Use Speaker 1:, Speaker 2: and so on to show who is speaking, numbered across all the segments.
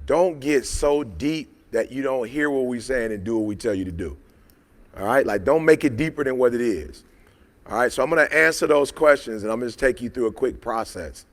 Speaker 1: don't get so deep that you don't hear what we're saying and do what we tell you to do. All right? Like, don't make it deeper than what it is. All right? So I'm going to answer those questions, and I'm going to just take you through a quick process.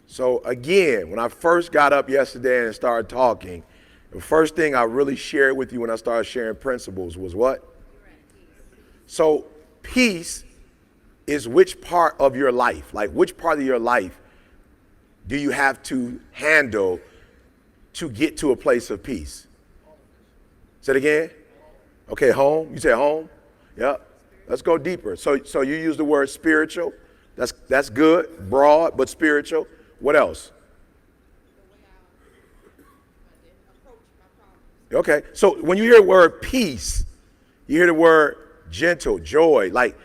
Speaker 1: So again, when I first got up yesterday and started talking, the first thing I really shared with you when I started sharing principles was what? So peace is which part of your life, like which part of your life do you have to handle to get to a place of peace? Say it again. Okay, home. You say home? Yep. Let's go deeper. So you use the word spiritual. That's good, broad, but spiritual. What else? Okay, so when you hear the word peace, you hear the word gentle, joy, like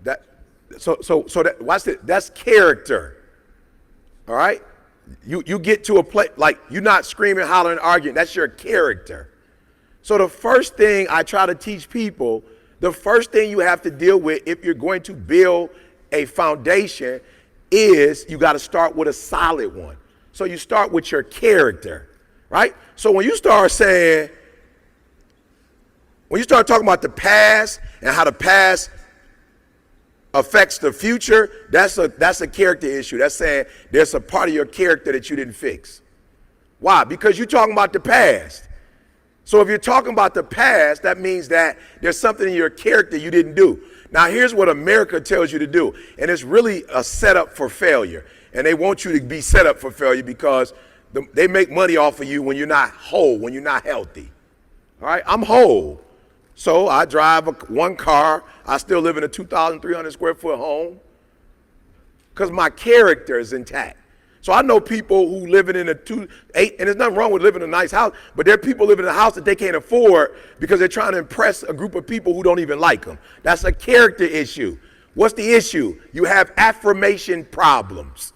Speaker 1: that. So that, watch it. That's character. All right, you get to a place like you're not screaming, hollering, arguing. That's your character. So the first thing I try to teach people, the first thing you have to deal with if you're going to build a foundation is you got to start with a solid one. So you start with your character, right? So when you start talking about the past and how the past affects the future, that's a character issue. That's saying there's a part of your character that you didn't fix. Why? Because you're talking about the past. So if you're talking about the past, that means that there's something in your character you didn't do. Now, here's what America tells you to do, and it's really a setup for failure. And they want you to be set up for failure because they make money off of you when you're not whole, when you're not healthy. All right, I'm whole. So I drive one car. I still live in a 2,300 square foot home because my character is intact. So I know people who living in a 2-8, and there's nothing wrong with living in a nice house, but there are people living in a house that they can't afford because they're trying to impress a group of people who don't even like them. That's a character issue. What's the issue? You have affirmation problems.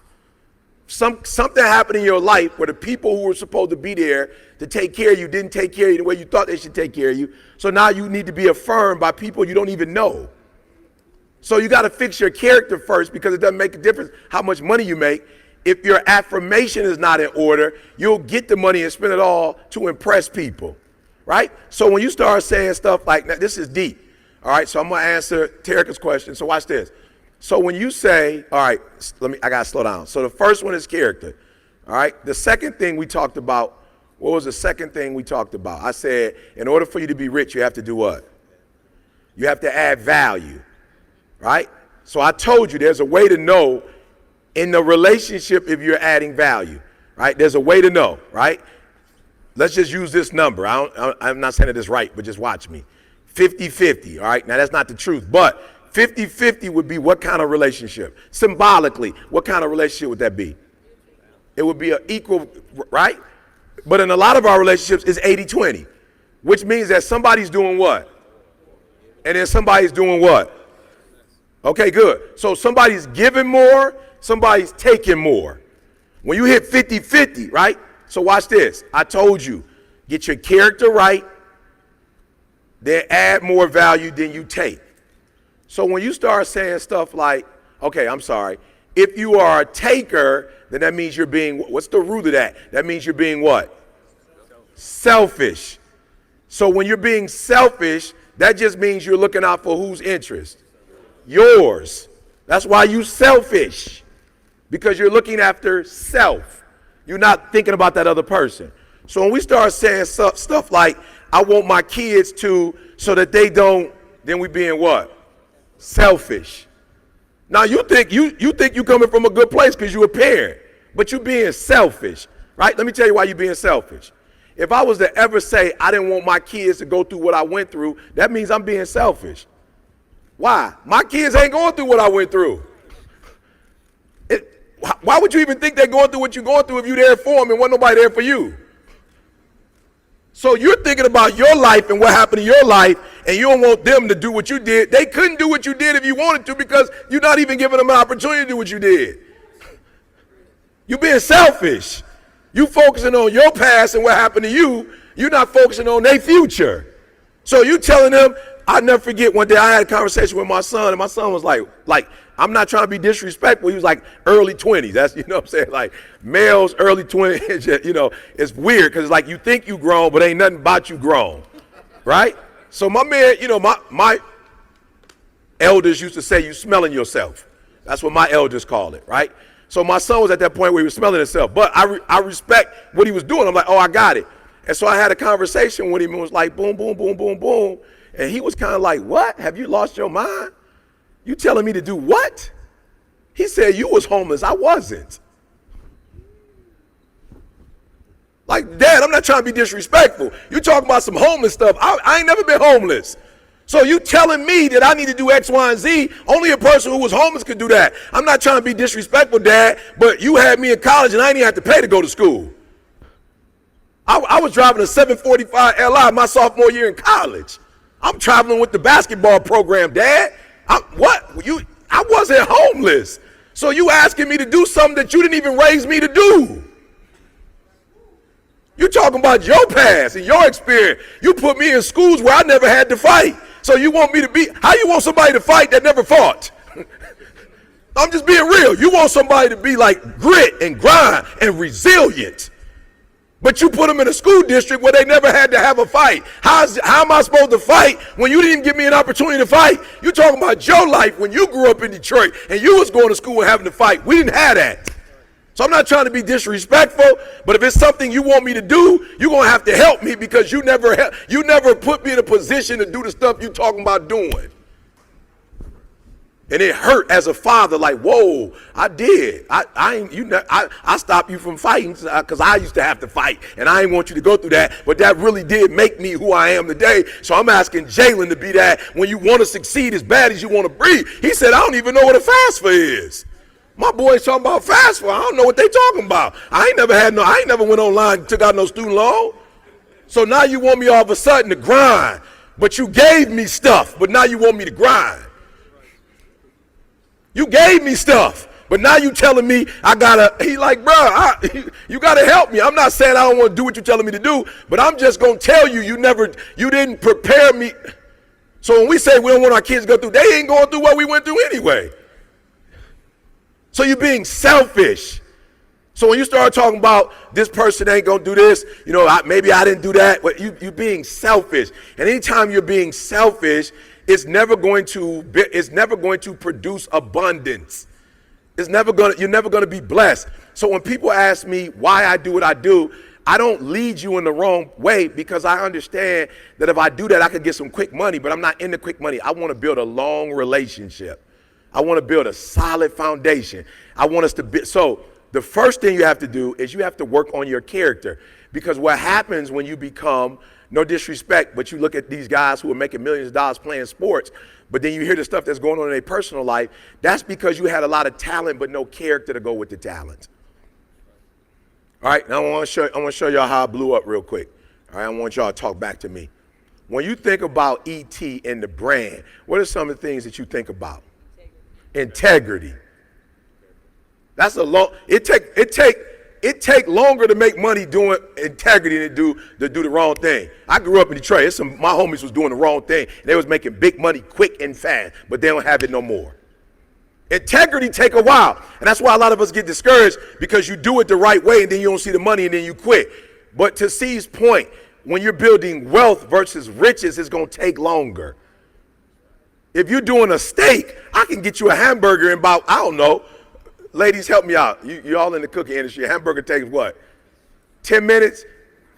Speaker 1: Something happened in your life where the people who were supposed to be there to take care of you didn't take care of you the way you thought they should take care of you. So now you need to be affirmed by people you don't even know. So you got to fix your character first because it doesn't make a difference how much money you make. If your affirmation is not in order, you'll get the money and spend it all to impress people, right? So when you start saying stuff like that, this is deep, all right? So I'm going to answer Terica's question. So watch this. So when you say, all right, I got to slow down. So the first one is character, all right? The second thing we talked about, what was the second thing we talked about? I said, in order for you to be rich, you have to do what? You have to add value, right? So I told you there's a way to know in the relationship if you're adding value, right? There's a way to know, right? Let's just use this number. I'm not saying it is right, but just watch me. 50-50, all right? Now, that's not the truth, but 50-50 would be what kind of relationship? Symbolically, what kind of relationship would that be? It would be an equal, right? But in a lot of our relationships, it's 80-20, which means that somebody's doing what? And then somebody's doing what? Okay, good. So somebody's giving more, somebody's taking more. When you hit 50-50, right? So watch this. I told you, get your character right, then add more value than you take. So when you start saying stuff like, okay, I'm sorry, if you are a taker, then that means you're being, what's the root of that? That means you're being what? Selfish. So when you're being selfish, that just means you're looking out for whose interest? Yours. That's why you selfish. Because you're looking after self. You're not thinking about that other person. So when we start saying stuff like, I want my kids to, so that they don't, then we being what? Selfish. Now you think you coming from a good place because you're a parent, but you're being selfish, right? Let me tell you why you're being selfish. If I was to ever say I didn't want my kids to go through what I went through, that means I'm being selfish. Why? My kids ain't going through what I went through. Why would you even think they're going through what you're going through if you're there for them and wasn't nobody there for you? So you're thinking about your life and what happened in your life, and you don't want them to do what you did. They couldn't do what you did if you wanted to because you're not even giving them an opportunity to do what you did. You're being selfish. You focusing on your past and what happened to you. You're not focusing on their future. So you telling them, I'll never forget one day I had a conversation with my son, and my son was like I'm not trying to be disrespectful. He was like early 20s. That's, you know what I'm saying? Like males, early 20s, you know, it's weird because it's like you think you grown, but ain't nothing about you grown, right? So my man, you know, my elders used to say, you smelling yourself. That's what my elders call it, right? So my son was at that point where he was smelling himself. But I respect what he was doing. I'm like, oh, I got it. And so I had a conversation with him and was like, boom, boom, boom, boom, boom. And he was kind of like, what? Have you lost your mind? You telling me to do what? He said, you was homeless. I wasn't. Like, Dad, I'm not trying to be disrespectful. You talking about some homeless stuff. I ain't never been homeless. So you telling me that I need to do X, Y, and Z? Only a person who was homeless could do that. I'm not trying to be disrespectful, Dad, but you had me in college and I didn't even have to pay to go to school. I was driving a 745 Li my sophomore year in college. I'm traveling with the basketball program, Dad. I wasn't homeless. So you asking me to do something that you didn't even raise me to do. You talking about your past and your experience. You put me in schools where I never had to fight. So you want me to be, how you want somebody to fight that never fought? I'm just being real. You want somebody to be like grit and grind and resilient. But you put them in a school district where they never had to have a fight. How am I supposed to fight when you didn't give me an opportunity to fight? You're talking about your life when you grew up in Detroit and you was going to school and having to fight. We didn't have that. So I'm not trying to be disrespectful, but if it's something you want me to do, you're going to have to help me because you never put me in a position to do the stuff you're talking about doing. And it hurt as a father, like, whoa, I did. I stopped you from fighting because I used to have to fight, and I didn't want you to go through that, but that really did make me who I am today. So I'm asking Jalen to be that when you want to succeed as bad as you want to breathe. He said, I don't even know what a FAFSA is. My boys talking about FAFSA. I don't know what they talking about. I ain't never went online and took out no student loan. So now you want me all of a sudden to grind, but you gave me stuff, but now you want me to grind. You gave me stuff, but now you telling me he like, bro, you gotta help me. I'm not saying I don't want to do what you're telling me to do, but I'm just gonna tell you, you didn't prepare me. So when we say we don't want our kids to go through, they ain't going through what we went through anyway. So you're being selfish. So when you start talking about this person ain't gonna do this, you know, maybe I didn't do that, but you're being selfish. And anytime you're being selfish, it's never going to produce abundance. You're never gonna be blessed. So when people ask me why I do what I do, I don't lead you in the wrong way because I understand that if I do that, I could get some quick money, but I'm not into quick money. I want to build a long relationship. I want to build a solid foundation. I want us to be, so the first thing you have to do is you have to work on your character, because what happens when you become, no disrespect, but you look at these guys who are making millions of dollars playing sports, but then you hear the stuff that's going on in their personal life, that's because you had a lot of talent but no character to go with the talent. All right, now I want to show y'all how I blew up real quick. All right, I want y'all to talk back to me. When you think about ET and the brand, what are some of the things that you think about? Integrity. That's it take longer to make money doing integrity than to do the wrong thing. I grew up in Detroit. My homies was doing the wrong thing. They was making big money quick and fast, but they don't have it no more. Integrity take a while, and that's why a lot of us get discouraged, because you do it the right way and then you don't see the money and then you quit. But to C's point, when you're building wealth versus riches, it's going to take longer. If you're doing a steak, I can get you a hamburger in about, I don't know, ladies, help me out. You all in the cooking industry. A hamburger takes what? 10 minutes?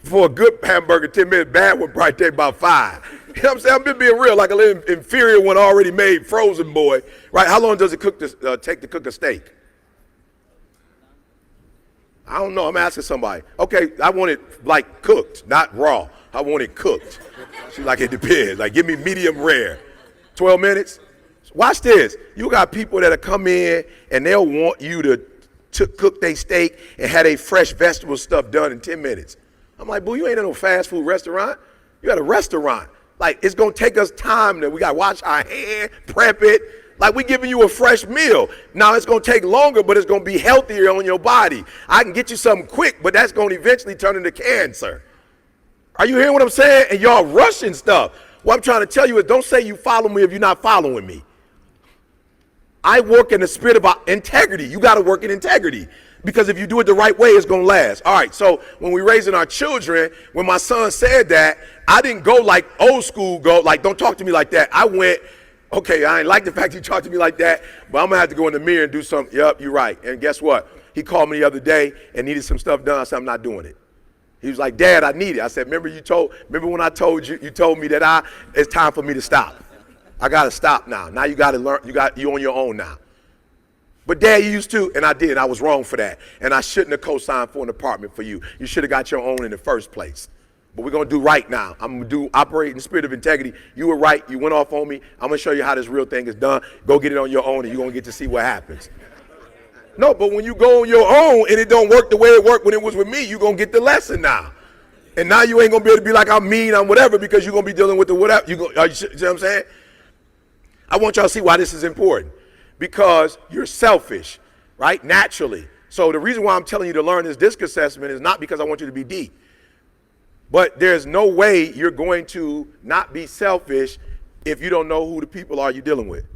Speaker 1: For a good hamburger, 10 minutes. Bad one probably take about 5. You know what I'm saying? I'm just being real, like a little inferior one already made frozen boy. Right? How long does it take to cook a steak? I don't know. I'm asking somebody. Okay, I want it like cooked, not raw. I want it cooked. She's like, it depends. Like, give me medium rare. 12 minutes? Watch this. You got people that'll come in and they'll want you to cook their steak and have a fresh vegetable stuff done in 10 minutes. I'm like, boo, you ain't at no fast food restaurant. You at a restaurant. Like, it's going to take us time that we got to wash our hand, prep it. Like, we giving you a fresh meal. Now, it's going to take longer, but it's going to be healthier on your body. I can get you something quick, but that's going to eventually turn into cancer. Are you hearing what I'm saying? And y'all rushing stuff. What I'm trying to tell you is, don't say you follow me if you're not following me. I work in the spirit of integrity. You got to work in integrity. Because if you do it the right way, it's going to last. All right, so when we're raising our children, when my son said that, I didn't go like old school, go like, don't talk to me like that. I went, okay, I ain't like the fact you talked to me like that, but I'm going to have to go in the mirror and do something. Yep, you're right. And guess what? He called me the other day and needed some stuff done. I said, I'm not doing it. He was like, Dad, I need it. I said, remember when I told you, you told me that it's time for me to stop. I got to stop now. Now you got to learn, you on your own now. But Dad, you used to, and I did. I was wrong for that. And I shouldn't have co-signed for an apartment for you. You should have got your own in the first place. But we're going to do right now. I'm going to operate in the spirit of integrity. You were right. You went off on me. I'm going to show you how this real thing is done. Go get it on your own, and you're going to get to see what happens. No, but when you go on your own and it don't work the way it worked when it was with me, you're going to get the lesson now. And now you ain't going to be able to be like, I'm mean, I'm whatever, because you're going to be dealing with the whatever. You see what I'm saying? I want y'all to see why this is important. Because you're selfish, right? Naturally. So the reason why I'm telling you to learn this DISC assessment is not because I want you to be deep. But there's no way you're going to not be selfish if you don't know who the people are you're dealing with.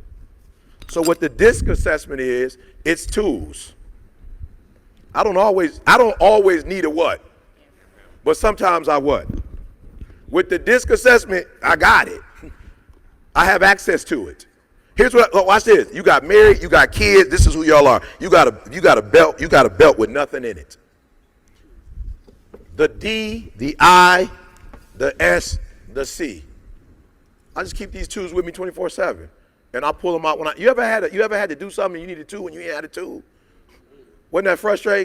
Speaker 1: So what the DISC assessment is, it's tools. I don't always need a what, but sometimes I what. With the DISC assessment, I got it. I have access to it. Here's what, watch this. You got married, you got kids, this is who y'all are. You got a belt with nothing in it. The D, the I, the S, the C. I just keep these tools with me 24/7. And I pull them out when you ever had to do something and you needed a tool and you ain't had a tool? Wasn't that frustrating?